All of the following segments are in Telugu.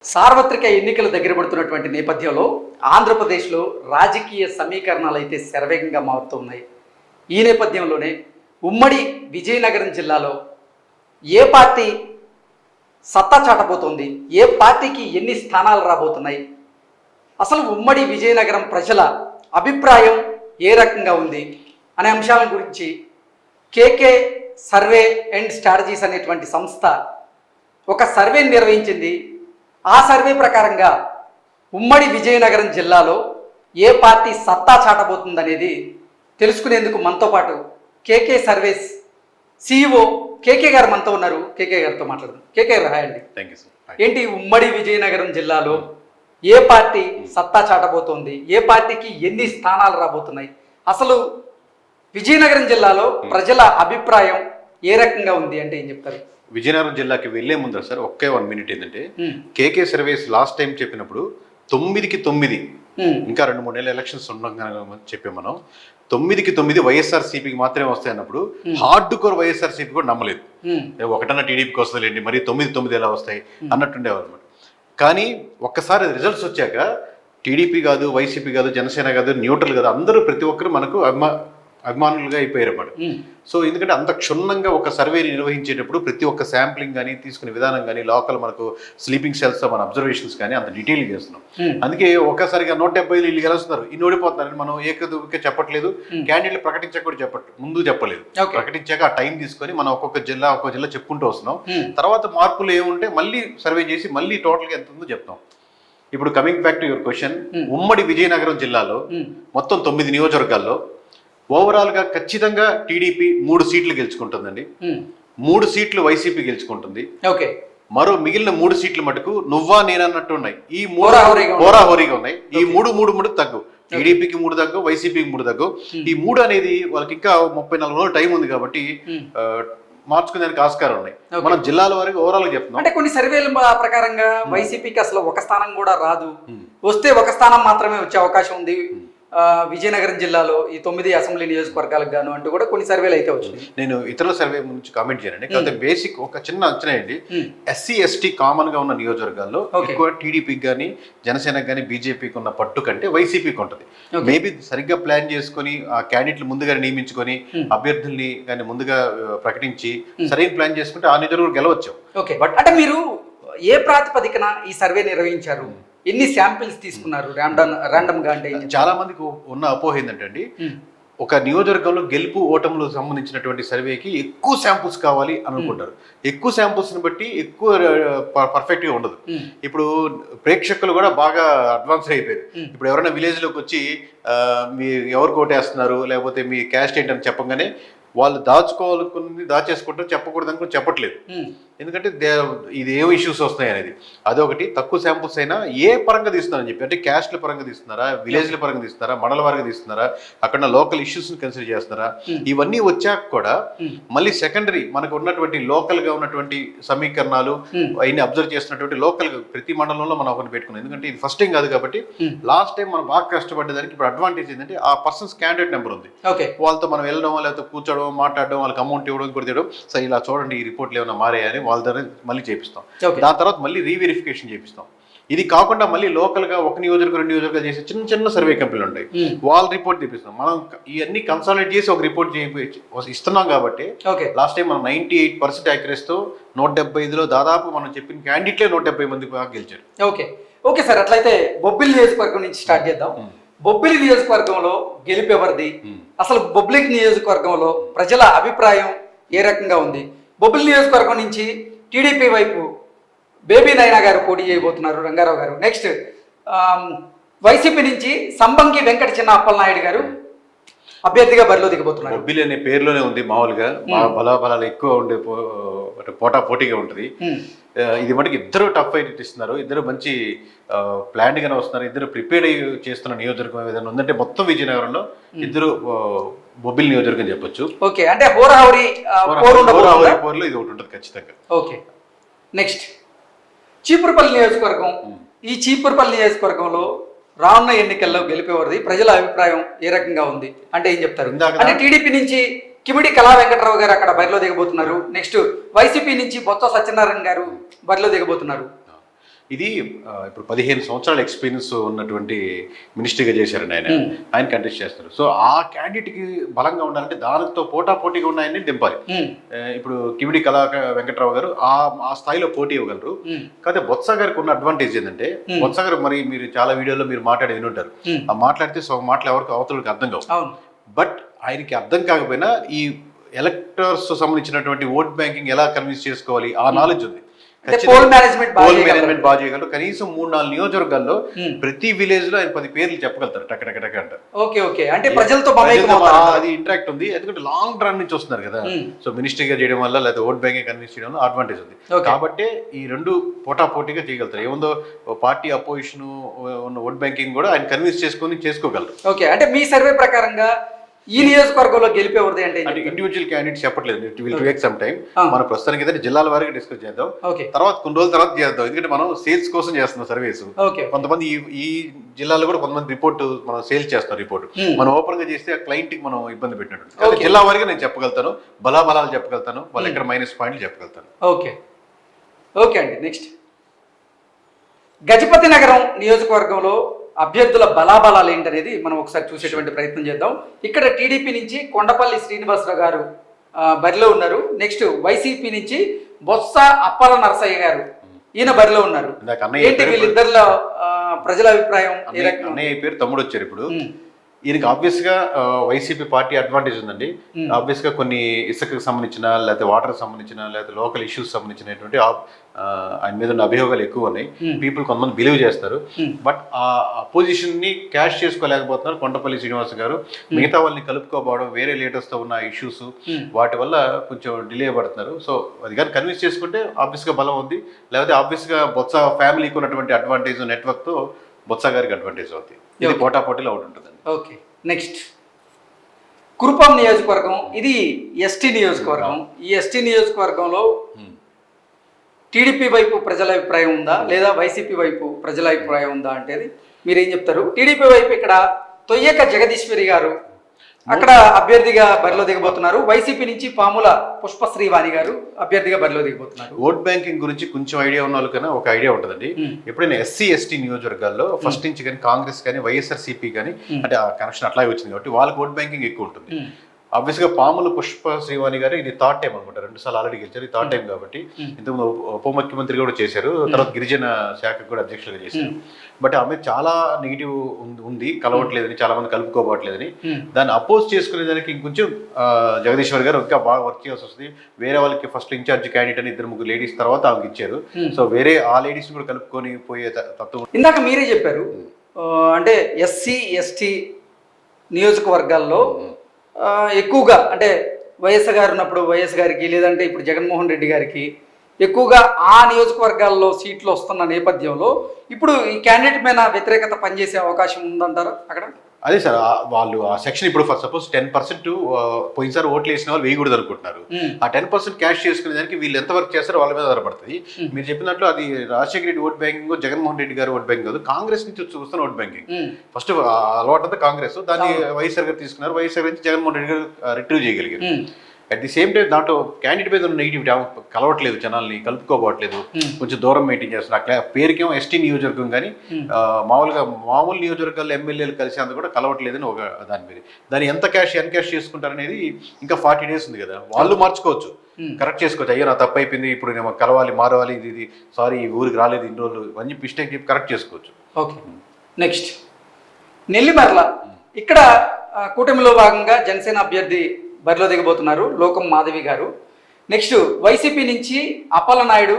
సార్వత్రిక ఎన్నికలు దగ్గర పడుతున్నటువంటి నేపథ్యంలో ఆంధ్రప్రదేశ్లో రాజకీయ సమీకరణాలు అయితే శరవేగంగా మారుతున్నాయి. ఈ నేపథ్యంలోనే ఉమ్మడి విజయనగరం జిల్లాలో ఏ పార్టీ సత్తా చాటబోతోంది, ఏ పార్టీకి ఎన్ని స్థానాలు రాబోతున్నాయి, అసలు ఉమ్మడి విజయనగరం ప్రజల అభిప్రాయం ఏ రకంగా ఉంది అనే అంశాల గురించి కేకే సర్వే అండ్ స్ట్రాటజీస్ అనేటువంటి సంస్థ ఒక సర్వేని నిర్వహించింది. ఆ సర్వే ప్రకారంగా ఉమ్మడి విజయనగరం జిల్లాలో ఏ పార్టీ సత్తా చాటబోతుందనేది తెలుసుకునేందుకు మనతో పాటు కేకే సర్వేస్ సిఇఓ కేకే గారు మనతో ఉన్నారు. కేకే గారితో మాట్లాడదాం. కేకే గారు హాయ్ అండి. Thank you sir. ఏంటి ఉమ్మడి విజయనగరం జిల్లాలో ఏ పార్టీ సత్తా చాటబోతోంది, ఏ పార్టీకి ఎన్ని స్థానాలు రాబోతున్నాయి, అసలు విజయనగరం జిల్లాలో ప్రజల అభిప్రాయం ఏ రకంగా ఉంది అంటే ఏం చెప్తారు? విజయనగరం జిల్లాకి వెళ్లే ముందు సార్ ఒకే 1 మినిట్ ఏంటంటే కేకే సర్వేస్ లాస్ట్ టైం చెప్పినప్పుడు 9కి 9 ఇంకా 2-3 నెలల ఎలక్షన్స్ ఉండగా చెప్పాం మనం. 9కి 9 వైఎస్ఆర్సీపీకి మాత్రమే వస్తాయి అన్నప్పుడు హార్డ్ కోర్ వైఎస్ఆర్సీపీ కూడా నమ్మలేదు. ఒకటన్నా టీడీపీకి వస్తుందిలేండి, మరి 9 ఎలా వస్తాయి అన్నట్టుండేవారు అనమాట. కానీ ఒక్కసారి రిజల్ట్స్ వచ్చాక టీడీపీ కాదు, వైసీపీ కాదు, జనసేన కాదు, న్యూట్రల్ కాదు, అందరూ ప్రతి ఒక్కరు మనకు అభిమానులుగా అయిపోయారు అన్నమాట. సో ఎందుకంటే అంత క్షుణ్ణంగా ఒక సర్వేని నిర్వహించేటప్పుడు ప్రతి ఒక్క శాంప్లింగ్ కానీ తీసుకునే విధానం కానీ లోకల్ మనకు స్లీపింగ్ సెల్స్ మన అబ్జర్వేషన్స్ కానీ అంత డీటెయిల్ చేస్తున్నాం. అందుకే ఒక్కసారిగా 170 వీళ్ళు గెలుస్తున్నారు, ఇన్ని ఓడిపోతున్నారని మనం ఏకదుకే చెప్పట్లేదు. క్యాండిడేట్లు ప్రకటించాక కూడా ముందు చెప్పలేదు. ప్రకటించాక ఆ టైం తీసుకొని మనం ఒక్కొక్క జిల్లా చెప్పుకుంటూ వస్తున్నాం. తర్వాత మార్పులు ఏముంటే మళ్ళీ సర్వే చేసి మళ్ళీ టోటల్గా ఎంత ఉందో చెప్తాం. ఇప్పుడు coming back to your question, ఉమ్మడి విజయనగరం జిల్లాలో మొత్తం 9 నియోజకవర్గాల్లో ఓవరాల్ గా ఖచ్చితంగా టీడీపీ 3 సీట్లు గెలుచుకుంటుందండి. 3 సీట్లు వైసీపీ గెలుచుకుంటుంది. మరో మిగిలిన 3 సీట్లు మటుకు నువ్వా నేనన్నట్టు ఉన్నాయి. ఈ 3 హోరాహోరీగా ఉన్నాయి. ఈ 3 తగ్గు. టీడీపీకి 3 తగ్గు, వైసీపీకి 3 తగ్గు. ఈ 3 అనేది వాళ్ళకి ఇంకా 34 రోజులు టైం ఉంది కాబట్టి మార్చుకునేందుకు ఆస్కారం ఉన్నాయి. మనం జిల్లాల వరకు ఓవరాల్ గా చెప్తున్నాం. అంటే కొన్ని సర్వేల ప్రకారంగా వైసీపీకి అసలు ఒక స్థానం కూడా రాదు, వస్తే ఒక స్థానం మాత్రమే వచ్చే అవకాశం ఉంది విజయనగరం జిల్లాలో ఈ 9 అసెంబ్లీ నియోజకవర్గాలకు గాను అంటూ కూడా కొన్ని సర్వేలు అయితే వచ్చింది. నేను ఇతరుల సర్వే నుంచి కామెంట్ చేయనండి. కాకపోతే బేసిక్ ఒక చిన్న అంచనా అండి, ఎస్సీ ఎస్టీ కామన్ గా ఉన్న నియోజకవర్గాల్లో ఎక్కువ టీడీపీకి కానీ జనసేనకి కానీ బీజేపీకి ఉన్న పట్టు కంటే వైసీపీకి ఉంటుంది. మేబీ సరిగ్గా ప్లాన్ చేసుకుని ఆ క్యాండిడేట్లు ముందుగా నియమించుకొని అభ్యర్థుల్ని కానీ ముందుగా ప్రకటించి సరైన ప్లాన్ చేసుకుంటే ఆ నియోజకవర్గం గెలవచ్చు. బట్ అంటే మీరు ఏ ప్రాతిపదికన ఈ సర్వే నిర్వహించారు, ఎన్ని శాంపిల్స్ తీసుకున్నారు ర్యాండమ్ గా? అంటే చాలా మందికి ఉన్న అపోహ ఏంటంటే అండి, ఒక నియోజకవర్గంలో గెలుపు ఓటములకు సంబంధించినటువంటి సర్వేకి ఎక్కువ శాంపుల్స్ కావాలి అని అనుకుంటారు. ఎక్కువ శాంపుల్స్ ని బట్టి ఎక్కువ పర్ఫెక్ట్ గా ఉండదు. ఇప్పుడు ప్రేక్షకులు కూడా బాగా అడ్వాన్స్ అయిపోయారు. ఇప్పుడు ఎవరైనా విలేజ్ లోకి వచ్చి మీ ఎవరు కోటేస్తున్నారు లేకపోతే మీ క్యాస్ట్ ఏంటని చెప్పగానే వాళ్ళు దాచుకోవాలనుకుని దాచేసుకుంటారు, చెప్పకూడదు అనుకుని చెప్పట్లేదు. ఎందుకంటే ఇది ఏం ఇష్యూస్ వస్తాయి అనేది. అదొకటి. తక్కువ శాంపుల్స్ అయినా ఏ పరంగా తీస్తున్నారని చెప్పి, అంటే క్యాస్ట్ల పరంగా తీస్తున్నారా, విలేజ్ల పరంగా తీస్తున్నారా, మండల వారిగా తీస్తున్నారా, అక్కడ లోకల్ ఇష్యూస్ని కన్సిడర్ చేస్తున్నారా, ఇవన్నీ వచ్చాక కూడా మళ్ళీ సెకండరీ మనకు ఉన్నటువంటి లోకల్ గా ఉన్నటువంటి సమీకరణాలు అవన్నీ అబ్జర్వ్ చేస్తున్నటువంటి లోకల్ ప్రతి మండలంలో మనం ఒకటి పెట్టుకున్నాం. ఎందుకంటే ఇది ఫస్ట్ టైం కాదు కాబట్టి లాస్ట్ టైం మనం బాగా కష్టపడేదానికి ఇప్పుడు అడ్వాంటేజ్ ఏంటంటే ఆ పర్సన్స్ క్యాండిడేట్ నెంబర్ ఉంది. వాళ్ళతో మనం వెళ్ళడం, లేకపోతే కూర్చోవడం, మాట్లాడడం, వాళ్ళకి అమౌంట్ ఇవ్వడం, కూడా తీయడం, సరే ఇలా చూడండి ఈ రిపోర్ట్లు ఏమైనా మారాయని వాళ్ళ దగ్గర మళ్ళీ చేపిస్తాం. దాని తర్వాత మళ్ళీ రీవెరిఫికేషన్ చేపిస్తాం. ఇది కాకుండా మళ్ళీ లోకల్ గా ఒక నియోజకవర్గం 2 నియోజకవర్గాలు చేసే చిన్న చిన్న సర్వే కంపెనీలు ఉంటాయి, వాళ్ళ రిపోర్ట్ తెప్పిస్తాం. మనం ఇవన్నీ కన్సాలిడేట్ చేసి ఒక రిపోర్ట్ ఇస్తున్నాం కాబట్టి లాస్ట్ టైం మనం 98% యాక్యురసీ తో 175లో దాదాపు మనం చెప్పిన క్యాండిడేట్లే 170 మంది గెలిచారు. ఓకే సార్, అట్లయితే బొబ్బిలి నియోజకవర్గం నుంచి స్టార్ట్ చేద్దాం. బొబ్బిలి నియోజకవర్గంలో గెలిపెవరిది, అసలు బొబ్బిలి నియోజకవర్గంలో ప్రజల అభిప్రాయం ఏ రకంగా ఉంది? బొబ్బిలి నియోజకవర్గం నుంచి టీడీపీ వైపు బేబీ నైనా గారు పోటీ చేయబోతున్నారు, రంగారావు గారు. నెక్స్ట్ వైసీపీ నుంచి సంబంగి వెంకట చిన్న అప్పలనాయుడు గారు అభ్యర్థిగా బరిలో దిగబోతున్నారు. బొబ్బిలి అనే పేరులోనే ఉంది, మామూలుగా బలాబలాలు ఎక్కువ ఉండే పోటీగా ఉంటుంది. ఇది మటుకు ఇద్దరు టఫ్ ఫైట్ ఇస్తున్నారు, ఇద్దరు మంచి ప్లాన్ గానే వస్తున్నారు, ఇద్దరు ప్రిపేర్డ్ అయ్యి చేస్తున్న నియోజకవర్గం ఏదైనా ఉందంటే మొత్తం విజయనగరంలో ఇద్దరు బొబ్బిలి నియోజకవర్గం చెప్పొచ్చు. ఓకే, అంటే హోరాహోరీ పోరులో ఇది ఒకటి ఉంటుంది ఖచ్చితంగా. ఓకే, నెక్స్ట్ చీపురుపల్లి నియోజకవర్గం. ఈ చీపురుపల్లి నియోజకవర్గంలో రానున్న ఎన్నికల్లో గెలిపేవారిది, ప్రజల అభిప్రాయం ఏ రకంగా ఉంది అంటే ఏం చెప్తారు? అంటే టీడీపీ నుంచి కిమిడి కళా వెంకటరావు గారు అక్కడ బరిలో దిగబోతున్నారు. నెక్స్ట్ వైసీపీ నుంచి బొత్స సత్యనారాయణ గారు బరిలో దిగబోతున్నారు. ఇది ఇప్పుడు 15 సంవత్సరాల ఎక్స్పీరియన్స్ ఉన్నటువంటి మినిస్ట్రీగా చేశారండి ఆయన కంటెస్ట్ చేస్తారు. సో ఆ క్యాండిడేట్కి బలంగా ఉండాలంటే దానితో పోటాపోటీగా ఉన్న ఆయన్ని దింపాలి. ఇప్పుడు కిమిడి వెంకట్రావు గారు ఆ స్థాయిలో పోటీ ఇవ్వగలరు. కాకపోతే బొత్స గారికి ఉన్న అడ్వాంటేజ్ ఏంటంటే బొత్స గారు మరి మీరు చాలా వీడియోలో మీరు మాట్లాడి వినుంటారు. ఆ మాట్లాడితే సో మాటలు ఎవరికి అవతలకి అర్థం కావు. బట్ ఆయనకి అర్థం కాకపోయినా ఈ ఎలక్టర్స్ సంబంధించినటువంటి ఓట్ బ్యాంకింగ్ ఎలా కన్విన్స్ చేసుకోవాలి ఆ నాలెడ్జ్ ఉంది. పోల్ మేనేజ్మెంట్ బాగా చేయగలరు. కనీసం 3-4 నియోజకవర్గాల్లో ప్రతి విలేజ్ లో ఆయన 10 పేర్లు చెప్పగలుగుతారు టక్ అంటారు. ఓకే అంటే ప్రజలతో అది ఇంటరాక్ట్ ఉంది. ఎందుకంటే లాంగ్ రన్ నుంచి వస్తున్నారు కదా. సో మినిస్ట్రీగా చేయడం వల్ల లేదా ఓట్ బ్యాంకింగ్ కన్విన్స్ చేయడం వల్ల అడ్వాంటేజ్ ఉంది. కాబట్టి ఈ రెండు పోటాపోటీగా చేయగలుగుతారు. ఏముందో పార్టీ అపోజిషన్ ఉన్న ఓట్ బ్యాంకింగ్ కూడా ఆయన కన్విన్స్ చేసుకోగలరు. ఓకే అంటే మీ సర్వే ప్రకారంగా ఈ నియోజకవర్గంలో గెలిపేవరది అంటే ఇండివిజువల్ క్యాండిడేట్ చెప్పట్లేదు. It will take some time. మన ప్రస్తుతానికి అయితే జిల్లాల వారికి డిస్కస్ చేద్దాం. తర్వాత కొన్ని రోజుల తర్వాత చేద్దాం. ఎందుకంటే మనం సేల్స్ కోసం చేస్తున్నాం సర్వీస్. కొంతమంది ఈ జిల్లాలో కూడా కొంతమంది రిపోర్ట్ మనం సేల్స్ చేస్తాం. రిపోర్ట్ మనం ఓపెన్ గా చేస్తే ఆ క్లయింట్ కి మనం ఇబ్బంది పెట్టినట్టు. జిల్లా వారికి నేను చెప్పగలుగుతాను, బలాబలాలు చెప్పగలుగుతాను, వాళ్ళు ఎక్కడ మైనస్ పాయింట్లు చెప్పగలుగుతాను. ఓకే అండి. నెక్స్ట్ గజపతి నగరం నియోజకవర్గంలో అభ్యర్థుల బలాబలాలు ఏంటనేది మనం ఒకసారి చూసేటువంటి ప్రయత్నం చేద్దాం. ఇక్కడ టీడీపీ నుంచి కొండపల్లి శ్రీనివాసరావు గారు బరిలో ఉన్నారు. నెక్స్ట్ వైసీపీ నుంచి బొత్స అప్పల నరసయ్య గారు ఈయన బరిలో ఉన్నారు. ఏంటి వీళ్ళిద్దరిలో ప్రజల అభిప్రాయం? అన్నయ్య పేరు తమ్ముడు వచ్చారు. ఇప్పుడు ఈయనకి ఆబ్వియస్ గా వైసీపీ పార్టీ అడ్వాంటేజ్ ఉందండి. ఆబ్వియస్ గా కొన్ని ఇసుకకు సంబంధించిన లేకపోతే వాటర్ సంబంధించిన లేకపోతే లోకల్ ఇష్యూస్ సంబంధించినటువంటి ఆయన మీద ఉన్న అభియోగాలు ఎక్కువ ఉన్నాయి. పీపుల్ కొంతమంది బిలీవ్ చేస్తారు. బట్ ఆ అపోజిషన్ ని క్యాష్ చేసుకోలేకపోతున్నారు కొండపల్లి శ్రీనివాస్ గారు. మిగతా వాళ్ళని కలుపుకోపోవడం, వేరే లీడర్స్ తో ఉన్న ఇష్యూస్, వాటి వల్ల కొంచెం డిలే పడుతున్నారు. సో అది కానీ కన్విన్స్ చేసుకుంటే ఆబ్వియస్ గా బలం ఉంది. లేకపోతే ఆబ్వియస్ గా బొత్స ఫ్యామిలీకి ఉన్నటువంటి అడ్వాంటేజ్ నెట్వర్క్ తో బొత్స గారికి అడ్వాంటేజ్ అవుతుంది. ఇది పోటాపోటీలో ఒకటి ఉంటుందండి. ఓకే నెక్స్ట్ కురుపాం నియోజకవర్గం. ఇది ఎస్టీ నియోజకవర్గం. ఈ ఎస్టీ నియోజకవర్గంలో టీడీపీ వైపు ప్రజల అభిప్రాయం ఉందా లేదా వైసీపీ వైపు ప్రజల అభిప్రాయం ఉందా అంటే మీరేం చెప్తారు? టీడీపీ వైపు ఇక్కడ తొయ్యక జగదీశ్వరి గారు అక్కడ అభ్యర్థిగా బరిలో దిగబోతున్నారు. వైసీపీ నుంచి పాముల పుష్పశ్రీవాణి గారు అభ్యర్థిగా బరిలో దిగబోతున్నారు. ఓట్ బ్యాంకింగ్ గురించి కొంచెం ఐడియా ఉన్న వాళ్ళకన్నా ఒక ఐడియా ఉంటుందండి. ఎప్పుడైనా ఎస్సీ ఎస్టీ నియోజకవర్గాల్లో ఫస్ట్ నుంచి కానీ కాంగ్రెస్ కానీ వైఎస్ఆర్సీపీ కానీ అంటే ఆ కనెక్షన్ అట్లాగే వచ్చింది కాబట్టి వాళ్ళకి ఓట్ బ్యాంకింగ్ ఎక్కువ ఉంటుంది. ఆబ్వియస్గా పాముల పుష్ప శ్రీవాణి గారు ఇది థర్డ్ టైం అనమాట. 2 సార్లు ఆల్రెడీ గెలిచారు. ఇది థర్డ్ టైం కాబట్టి ఇంతకుముందు ఉప ముఖ్యమంత్రి కూడా చేశారు. తర్వాత గిరిజన శాఖకు కూడా అధ్యక్షులుగా చేశారు. బట్ ఆమె చాలా నెగిటివ్ ఉంది, కలవట్లేదని, చాలా మంది కలుపుకోవట్లేదని. దాన్ని అపోజ్ చేసుకునే దానికి ఇంకొంచెం జగదీశ్వర్ గారు ఇంకా బాగా వర్క్ చేయాల్సి వస్తుంది. వేరే వాళ్ళకి ఫస్ట్ ఇన్ఛార్జ్ క్యాండిడేట్ అని 2-3 లేడీస్ తర్వాత ఆమెకి ఇచ్చారు. సో వేరే ఆ లేడీస్ కూడా కలుపుకొని పోయే తత్వం. ఇందాక మీరే చెప్పారు అంటే ఎస్సీ ఎస్టీ నియోజకవర్గాల్లో ఎక్కువగా అంటే వైఎస్ గారు ఉన్నప్పుడు వైఎస్ గారికి లేదంటే ఇప్పుడు జగన్మోహన్ రెడ్డి గారికి ఎక్కువగా ఆ నియోజకవర్గాల్లో సీట్లు వస్తున్న నేపథ్యంలో ఇప్పుడు ఈ క్యాండిడేట్ మీద వ్యతిరేకత పనిచేసే అవకాశం ఉందంటారా అక్కడ? అదే సార్, వాళ్ళు ఆ సెక్షన్ ఇప్పుడు ఫర్ సపోజ్ 10% పోయినసారి ఓట్లు వేసిన వాళ్ళు వేయకూడదు అనుకుంటున్నారు. ఆ 10% క్యాష్ చేసుకునే దానికి వీళ్ళు ఎంత వర్క్ చేస్తారో వాళ్ళ మీద ఆధారపడుతుంది. మీరు చెప్పినట్లు అది రాజశేఖర రెడ్డి ఓట్ బ్యాంకింగ్, జగన్మోహన్ రెడ్డి గారు ఓట్ బ్యాంకింగ్ కాదు, కాంగ్రెస్ నుంచి వస్తున్న ఓట్ బ్యాంకింగ్. ఫస్ట్ అలవాటు అంతా కాంగ్రెస్, దాన్ని వైఎస్ఆర్ గారు తీసుకున్నారు. వైఎస్ఆర్ నుంచి జగన్మోహన్ రెడ్డి గారు రిట్రీవ్ చేయగలిగారు. అట్ ది సేమ్ టైం దాంట్లో క్యాండిడేట్ మీద ఉన్న నెగిటివిటీ కలవట్లేదు, జనాల్ని కలుపుకోవట్లేదు, కొంచెం దూరం మెయింటైన్ చేస్తున్నారు. పేరుకేమో ఎస్టీ నియోజకవర్గం కానీ మామూలు నియోజకవర్గాల్లో ఎమ్మెల్యేలు కలిసేందుకు కూడా కలవట్లేదని ఒక దాని మీద. దాన్ని ఎంత ఎన్కాష్ చేసుకుంటారనేది ఇంకా 40 days ఉంది కదా, వాళ్ళు మార్చుకోవచ్చు, కరెక్ట్ చేసుకోవచ్చు. అయ్యో నా తప్పు అయిపోయింది, ఇప్పుడు నేను కలవాలి, మారవాలి, ఇది సారీ ఈ ఊరికి రాలేదు ఇన్ని రోజులు అని మిస్టేక్ చెప్పి కరెక్ట్ చేసుకోవచ్చు. Okay next Nellimarla. ఇక్కడ కూటమిలో భాగంగా జనసేన అభ్యర్థి బరిలో దిగబోతున్నారు లోకం మాధవి గారు. నెక్స్ట్ వైసీపీ నుంచి అప్పల నాయుడు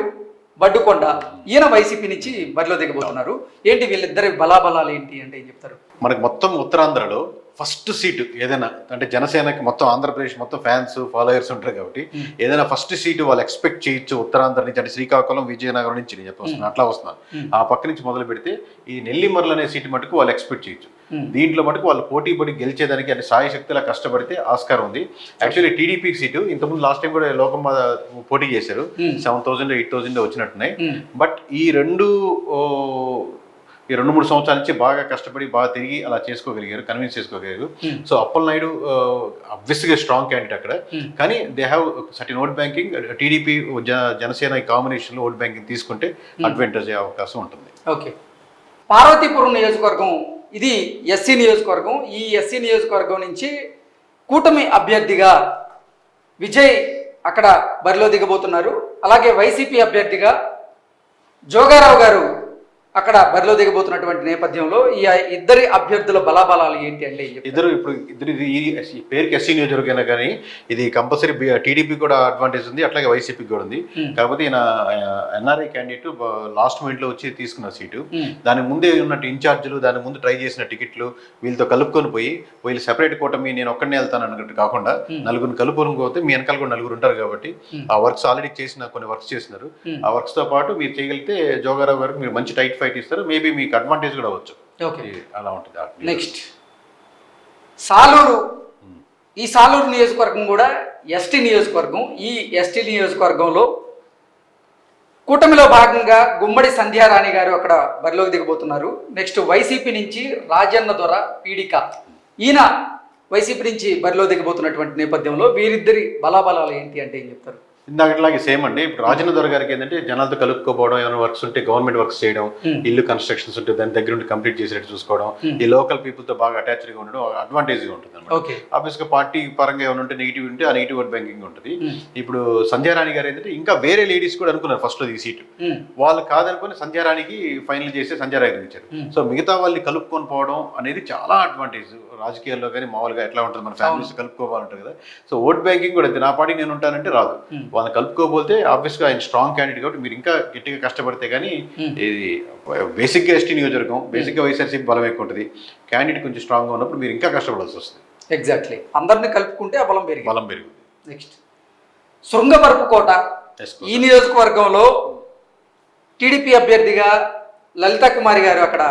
బడ్డుకొండ, ఈయన వైసీపీ నుంచి బరిలో దిగబోతున్నారు. ఏంటి వీళ్ళిద్దరి బలాబలాలు ఏంటి అంటే ఏం చెప్తారు? మనకు మొత్తం ఉత్తరాంధ్రలో ఫస్ట్ సీటు ఏదైనా అంటే జనసేనకి మొత్తం ఆంధ్రప్రదేశ్ మొత్తం ఫ్యాన్స్ ఫాలోయర్స్ ఉంటారు కాబట్టి ఏదైనా ఫస్ట్ సీటు వాళ్ళు ఎక్స్పెక్ట్ చేయొచ్చు ఉత్తరాంధ్ర నుంచి. అంటే శ్రీకాకుళం విజయనగరం నుంచి నేను చెప్పొస్తున్నాను, అట్లా వస్తున్నాను. ఆ పక్క నుంచి మొదలు పెడితే ఈ నెల్లిమర్ల అనే సీటు మటుకు వాళ్ళు ఎక్స్పెక్ట్ చేయొచ్చు. దీంట్లో మటుకు వాళ్ళు పోటీ పడి గెలిచేదానికి అంటే సాయశక్తిలా కష్టపడితే ఆస్కారం ఉంది. యాక్చువల్లీ టీడీపీ సీటు ఇంతకుముందు లాస్ట్ టైం కూడా లోకం పోటీ చేశారు, 7,000 8,000 వచ్చినట్టున్నాయి. బట్ ఈ రెండు ఈ 2-3 సంవత్సరాల నుంచి బాగా కష్టపడి బాగా తిరిగి అలా చేసుకోగలిగారు, కన్విన్స్ చేసుకోగలిగారు. సో అప్పలనాయుడు అబ్వియస్గా స్ట్రాంగ్ క్యాండిడేట్ అక్కడ. కానీ they have certain vote banking. TDP Janasena ఈ కాంబినేషన్లో ఓట్ బ్యాంకింగ్ తీసుకుంటే అడ్వాంటేజ్ అయ్యే అవకాశం ఉంటుంది. ఓకే. పార్వతీపురం నియోజకవర్గం ఇది ఎస్సీ నియోజకవర్గం. ఈ ఎస్సీ నియోజకవర్గం నుంచి కూటమి అభ్యర్థిగా విజయ్ అక్కడ బరిలో దిగబోతున్నారు. అలాగే వైసీపీ అభ్యర్థిగా జోగారావు గారు అక్కడ బరిలో దిగబోతున్నటువంటి నేపథ్యంలో ఈ ఇద్దరి అభ్యర్థుల బలాబలాలు ఏంటి అంటే ఇద్దరు ఈ పేరుకి ఎస్సీ నియోజకవర్గం కానీ ఇది కంపల్సరీ టీడీపీ కూడా అడ్వాంటేజ్ ఉంది, అట్లాగే వైసీపీకి కూడా ఉంది. కాకపోతే ఈయన ఎన్ఆర్ఐ క్యాండిడేట్ లాస్ట్ మినిట్లో వచ్చి తీసుకున్న సీటు. దాని ముందే ఉన్నట్టు ఇన్ఛార్జీలు, దాని ముందు ట్రై చేసిన టికెట్లు వీళ్ళతో కలుపుకొని పోయి వీళ్ళు సెపరేట్ కూటమి నేను ఒక్కడనే వెళ్తాను అన్నట్టు కాకుండా నలుగురిని కలుపుకొని పోతే మీ వెనకాల కూడా నలుగురు ఉంటారు కాబట్టి ఆ వర్క్స్ ఆల్రెడీ చేసిన కొన్ని వర్క్స్ చేసినారు. ఆ వర్క్స్ తో పాటు మీరు చేయగలిగితే జోగారావు గారికి మీరు మంచి టైట్ ఫైట్ ఇస్తారు. మేబీ మీకు అడ్వాంటేజ్ కూడా అవ్వచ్చు. అలా ఉంటుంది. నెక్స్ట్ సాలూరు. ఈ సాలూరు నియోజకవర్గం కూడా ఎస్టీ నియోజకవర్గం. ఈ ఎస్టీ నియోజకవర్గంలో కూటమిలో భాగంగా గుమ్మడి సంధ్యారాణి గారు అక్కడ బరిలోకి దిగబోతున్నారు. నెక్స్ట్ వైసీపీ నుంచి రాజన్న దొర పీడిక, ఈయన వైసీపీ నుంచి బరిలో దిగబోతున్నటువంటి నేపథ్యంలో వీరిద్దరి బలాబలాలు ఏంటి అంటే ఏం చెప్తారు? ఇందాకట్లాగే సేమ్ అండి. ఇప్పుడు రాజేంద్ర దొర గారికి ఏంటంటే జనాలతో కలుపుకోవడం, ఏమైనా వర్క్స్ ఉంటే గవర్నమెంట్ వర్క్స్ చేయడం, ఇల్లు కన్స్ట్రక్షన్స్ ఉంటే దాని దగ్గర ఉండి కంప్లీట్ చేసేట్టు చూసుకోవడం, ఈ లోకల్ పీపుల్ తో బాగా అటాచ్డ్ గా ఉండడం అడ్వాంటేజ్ గా ఉంటుంది అనమాట. ఆబ్వియస్ గా పార్టీ పరంగా ఏమైనా ఉంటే నెగిటివ్ ఉంటే ఆ నెగిటివ్ ఓట్ బ్యాంకింగ్ ఉంటుంది. ఇప్పుడు సంధ్యారాణి గారు ఏంటంటే ఇంకా వేరే లేడీస్ కూడా అనుకున్నారు ఫస్ట్ లో ఈ సీటు, వాళ్ళు కాదనుకుని సంధ్యారాణికి ఫైనల్ చేసి సంధ్యారాణి ఇచ్చారు. సో మిగతా వాళ్ళని కలుపుకొని పోవడం అనేది చాలా అడ్వాంటేజ్ రాజకీయాల్లో. కానీ మామూలుగా ఎట్లా ఉంటుంది, మన ఫ్యామిలీస్ కలుపుకోవాలంటారు కదా. సో ఓట్ బ్యాంకింగ్ కూడా నా పార్టీ నేను ఉంటానంటే రాదు, వాళ్ళని కలుపుకోబోతే ఆబ్వియస్గా ఆయన స్ట్రాంగ్ క్యాండిడేట్ కాబట్టి మీరు ఇంకా గట్టిగా కష్టపడితే కానీ ఇది బేసిక్గా ఎస్టీ నియోజకవర్గం, బేసిక్గా వైఎస్ఆర్సీపీ బలం ఎక్కువ ఉంటుంది. క్యాండిడేట్ కొంచెం స్ట్రాంగ్గా ఉన్నప్పుడు మీరు ఇంకా కష్టపడాల్సి వస్తుంది. ఎగ్జాక్ట్లీ, అందరిని కలుపుకుంటే ఆ బలం పెరుగుతుంది. నెక్స్ట్ శృంగవరపుకోట. ఈ నియోజకవర్గంలో టీడీపీ అభ్యర్థిగా లలితా కుమారి గారు అక్కడ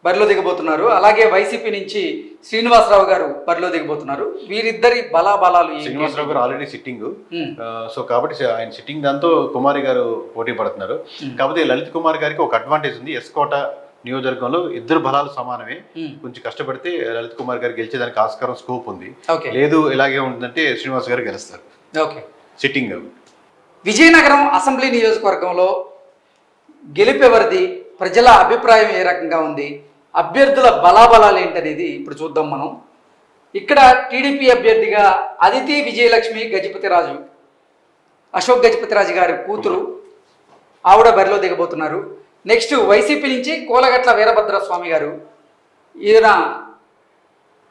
బరిలో దిగబోతున్నారు. అలాగే వైసీపీ నుంచి శ్రీనివాసరావు గారు బరిలో దిగబోతున్నారు. వీరిద్దరి బలాబలాలు. శ్రీనివాసరావు గారు ఆల్రెడీ సిట్టింగ్, సో కాబట్టి ఆయన సిట్టింగ్ దాంతో కుమారి గారు పోటీ పడుతున్నారు. కాకపోతే లలిత్ కుమార్ గారికి ఒక అడ్వాంటేజ్ ఉంది. ఎస్కోట నియోజకవర్గంలో ఇద్దరు బలాలు సమానమే. కొంచెం కష్టపడితే లలిత్ కుమార్ గారు గెలిచేదానికి ఆస్కారం, స్కోప్ ఉంది. లేదు ఇలాగే ఉంటుందంటే శ్రీనివాస్ గారు గెలుస్తారు. ఓకే. సిట్టింగ్. విజయనగరం అసెంబ్లీ నియోజకవర్గంలో గెలిపెవరిది, ప్రజల అభిప్రాయం ఏ రకంగా ఉంది, అభ్యర్థుల బలాబలాలు ఏంటనేది ఇప్పుడు చూద్దాం మనం. ఇక్కడ టీడీపీ అభ్యర్థిగా అదితి విజయలక్ష్మి గజపతిరాజు, అశోక్ గజపతిరాజు గారి కూతురు, ఆవిడ బరిలో దిగబోతున్నారు. నెక్స్ట్ వైసీపీ నుంచి కోలగట్ల వీరభద్రస్వామి గారు, ఈయన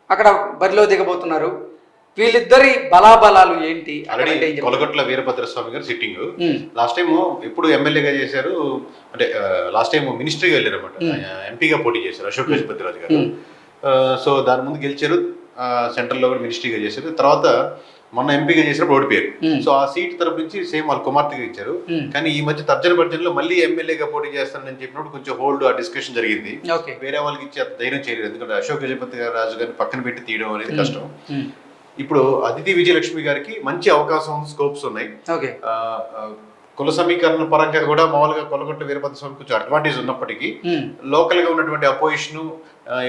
అక్కడ బరిలో దిగబోతున్నారు. వీళ్ళిద్దరి బలాబలాలు ఏంటి? కొలగట్ల వీరభద్రస్వామి గారు సిట్టింగ్. లాస్ట్ టైం ఎప్పుడు ఎమ్మెల్యేగా చేశారు అంటే లాస్ట్ టైం మినిస్ట్రీగా వెళ్ళారు అనమాట, ఎంపీగా పోటీ చేశారు అశోక్ గజపతిరాజు గారు. సో దాని ముందు గెలిచారు, సెంట్రల్ లో కూడా మినిస్ట్రీగా చేశారు. తర్వాత మొన్న ఎంపీగా చేసినప్పుడు ఓడిపోయారు. సో ఆ సీట్ తరపు నుంచి సేమ్ వాళ్ళ కుమార్తెగా ఇచ్చారు. కానీ ఈ మధ్య తర్జన భర్జనలో మళ్ళీ ఎమ్మెల్యేగా పోటీ చేస్తానని చెప్పినప్పుడు కొంచెం హోల్డ్ ఆ డిస్కషన్ జరిగింది. వేరే వాళ్ళకి ఇచ్చి ధైర్యం చేయలేదు, ఎందుకంటే అశోక్ గజపతి రాజు గారిని పక్కన పెట్టి తీయడం అనేది కష్టం. ఇప్పుడు అదితి విజయలక్ష్మి గారికి మంచి అవకాశం, స్కోప్స్ ఉన్నాయి. కుల సమీకరణ పరంగా కూడా మామూలుగా కొలగొట్ట వీరభద్రస్వామి కొంచెం అడ్వాంటేజ్ ఉన్నప్పటికీ లోకల్ గా ఉన్నటువంటి అపోజిషన్,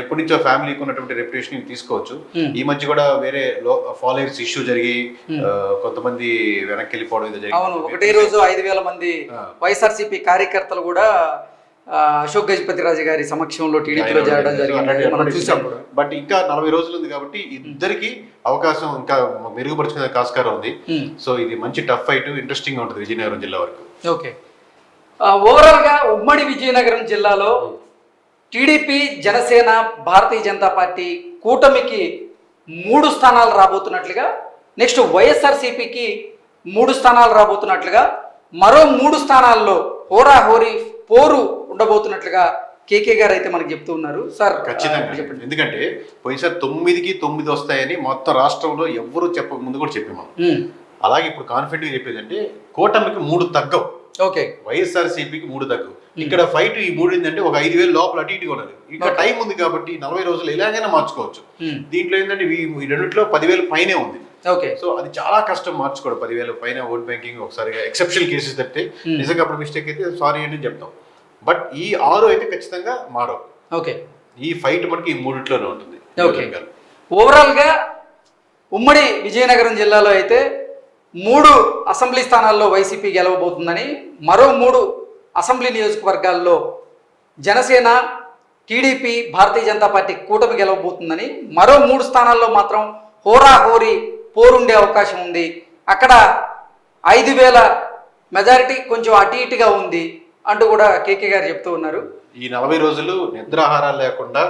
ఎప్పటి నుంచో ఫ్యామిలీకి ఉన్నటువంటి రెప్యుటేషన్ తీసుకోవచ్చు. ఈ మధ్య కూడా వేరే ఫాలోవర్స్ ఇష్యూ జరిగి కొంతమంది వెనక్కి వెళ్ళిపోవడం జరిగింది. ఒకటే రోజు 5,000 మంది వైఎస్ఆర్సీపీ కార్యకర్తలు కూడా అశోక్ గజపతిరాజు గారి సమక్షంలో టీడీపీలో చేరడం జరిగింది. బట్ ఇంకా 40 రోజులు ఉంది కాబట్టి ఇద్దరికి అవకాశం ఇంకా మెరుగుపరుచుకునే ఆస్కారం ఉంది. సో ఇది మంచి టఫ్ ఫైట్, ఇంట్రెస్టింగ్ గా ఉంటుంది విజయనగరం జిల్లా వరకు. ఓకే. ఓవరాల్ గా ఉమ్మడి విజయనగరం జిల్లాలో టీడీపీ, జనసేన, భారతీయ జనతా పార్టీ కూటమికి 3 స్థానాలు రాబోతున్నట్లుగా, నెక్స్ట్ వైఎస్ఆర్సీపీకి 3 స్థానాలు రాబోతున్నట్లుగా, మరో 3 స్థానాల్లో హోరాహోరీ పోరు ఉండబోతున్నట్లుగా కేకే గారు అయితే మనకు చెప్తూ ఉన్నారు. సార్ ఖచ్చితంగా చెప్పండి, ఎందుకంటే పోయినసారి 9కి 9 వస్తాయని మొత్తం రాష్ట్రంలో ఎవరు చెప్పక ముందు కూడా చెప్పాము. అలాగే ఇప్పుడు కాన్ఫిడెంట్ గా చెప్పేది అంటే కూటమికి 3 తగ్గవు. ఓకే. వైఎస్ఆర్సీపీకి 3 తగ్గవు. ఇక్కడ ఫైట్ ఈ 3 ఏంటంటే ఒక 5,000 లోపల అటు ఇటుగా ఉన్నది. ఇంకా టైం ఉంది కాబట్టి 40 రోజులు ఎలాగైనా మార్చుకోవచ్చు. దీంట్లో ఏంటంటే ఈ రెండిట్లో 10,000 పైనే ఉంది. సో అది చాలా కష్టం మార్చుకోవడం. 10,000 పైన ఓట్ బ్యాంకింగ్ ఒకసారిగా ఎక్సెప్షనల్ కేసెస్ తప్పితే నిజంగా అప్పుడు మిస్టేక్ అయితే సారీ అని చెప్తాం. బట్ ఈ 6 అయితే ఖచ్చితంగా మారవు. ఓకే, ఈ ఫైట్ మనకి ఈ మూడిట్లోనే ఉంటుంది. ఓకే. ఓవరాల్గా ఉమ్మడి విజయనగరం జిల్లాలో అయితే 3 అసెంబ్లీ స్థానాల్లో వైసీపీ గెలవబోతుందని, మరో 3 అసెంబ్లీ నియోజకవర్గాల్లో జనసేన, టీడీపీ, భారతీయ జనతా పార్టీ కూటమి గెలవబోతుందని, మరో 3 స్థానాల్లో మాత్రం హోరాహోరీ పోరుండే అవకాశం ఉంది. అక్కడ 5,000 మెజారిటీ కొంచెం అటు ఇటుగా ఉంది అంటూ కూడా కేకే గారు చెప్తూ ఉన్నారు. ఈ 40 రోజులు నిద్రాహారాలు లేకుండా